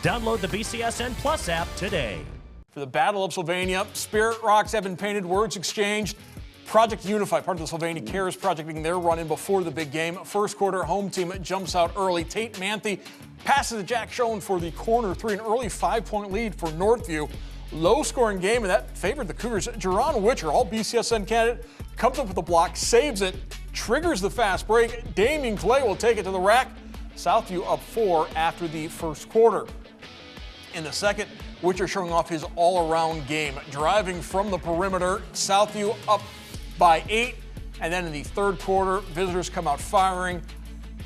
Download the BCSN Plus app today. For the Battle of Sylvania, Spirit Rocks have been painted, words exchanged. Project Unify, part of the Sylvania Cares project, making their run in before the big game. First quarter, home team jumps out early. Tate Manthe passes to Jack Schoen for the corner three, an early 5-point lead for Northview. Low-scoring game, and that favored the Cougars. Jerron Witcher, all BCSN candidate, comes up with a block, saves it, triggers the fast break. Damian Clay will take it to the rack. Southview up 4 after the first quarter. In the second, Witcher showing off his all-around game, driving from the perimeter. Southview up by 8, and then in the third quarter, visitors come out firing.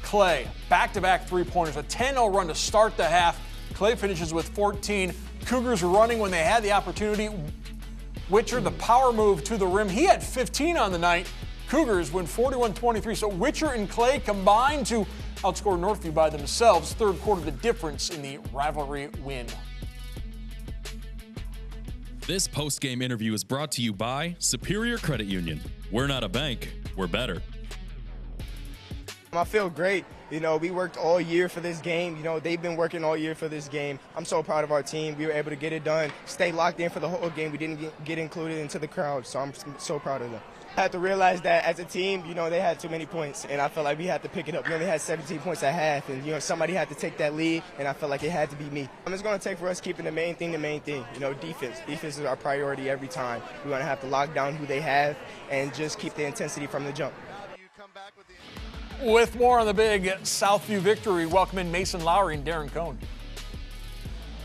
Clay, back-to-back three-pointers, a 10-0 run to start the half. Clay finishes with 14. Cougars running when they had the opportunity. Witcher, the power move to the rim. He had 15 on the night. Cougars win 41-23. So Witcher and Clay combined to outscore Northview by themselves. Third quarter, the difference in the rivalry win. This post-game interview is brought to you by Superior Credit Union. We're not a bank, we're better. I feel great. You know, we worked all year for this game. You know, they've been working all year for this game. I'm so proud of our team. We were able to get it done, stay locked in for the whole game. We didn't get included into the crowd, so I'm so proud of them. I had to realize that as a team, you know, they had too many points, and I felt like we had to pick it up. We only had 17 points at half, and, you know, somebody had to take that lead, and I felt like it had to be me. It's going to take for us keeping the main thing. You know, defense. Defense is our priority every time. We're going to have to lock down who they have and just keep the intensity from the jump. With more on the big Southview victory, welcome in Mason Lowry and Darren Cohn.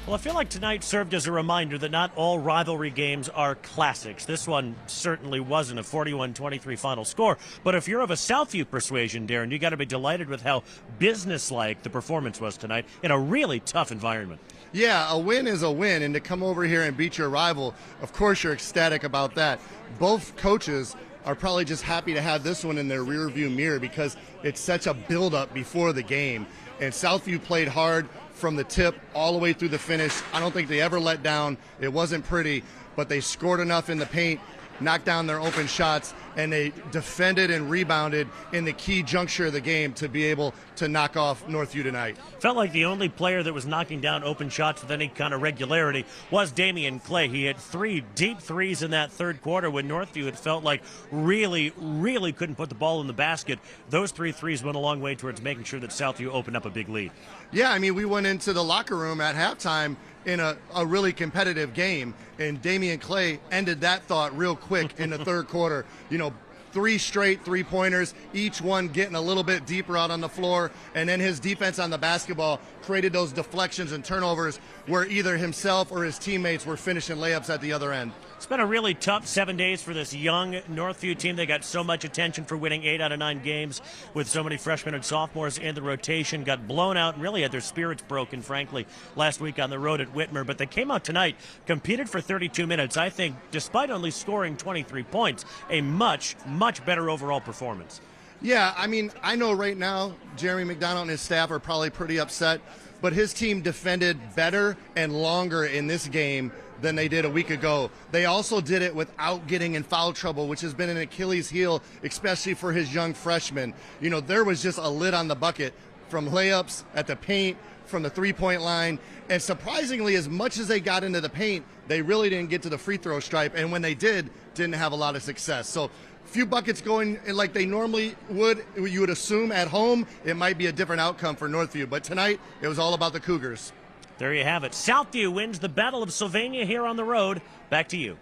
Well, I feel like tonight served as a reminder that not all rivalry games are classics. This one certainly wasn't a 41-23 final score. But if you're of a Southview persuasion, Darren, you got to be delighted with how businesslike the performance was tonight in a really tough environment. Yeah, a win is a win, and to come over here and beat your rival, of course you're ecstatic about that. Both coaches are probably just happy to have this one in their rearview mirror because it's such a build-up before the game. And Southview played hard from the tip all the way through the finish. I don't think they ever let down. It wasn't pretty, but they scored enough in the paint, knocked down their open shots, and they defended and rebounded in the key juncture of the game to be able to knock off Northview tonight. Felt like the only player that was knocking down open shots with any kind of regularity was Damian Clay. He had 3 deep threes in that third quarter when Northview, it felt like, really couldn't put the ball in the basket. Those 3 threes went a long way towards making sure that Southview opened up a big lead. Yeah, I mean, we went into the locker room at halftime in a really competitive game, and Damian Clay ended that thought real quick in the third quarter. You know, 3 straight three-pointers, each one getting a little bit deeper out on the floor, and then his defense on the basketball created those deflections and turnovers where either himself or his teammates were finishing layups at the other end. It's been a really tough 7 days for this young Northview team. They got so much attention for winning 8 out of 9 games with so many freshmen and sophomores in the rotation. Got blown out and really had their spirits broken, frankly, last week on the road at Whitmer. But they came out tonight, competed for 32 minutes. I think, despite only scoring 23 points, a much better overall performance. Yeah, I mean, I know right now Jeremy McDonald and his staff are probably pretty upset, but his team defended better and longer in this game than they did a week ago. They also did it without getting in foul trouble, which has been an Achilles heel, especially for his young freshmen. You know, there was just a lid on the bucket from layups at the paint, from the three-point line, and surprisingly, as much as they got into the paint, they really didn't get to the free throw stripe, and when they didn't have a lot of success. So a few buckets going like they normally would, you would assume at home, it might be a different outcome for Northview, but tonight it was all about the Cougars. There you have it. Southview wins the Battle of Sylvania here on the road. Back to you.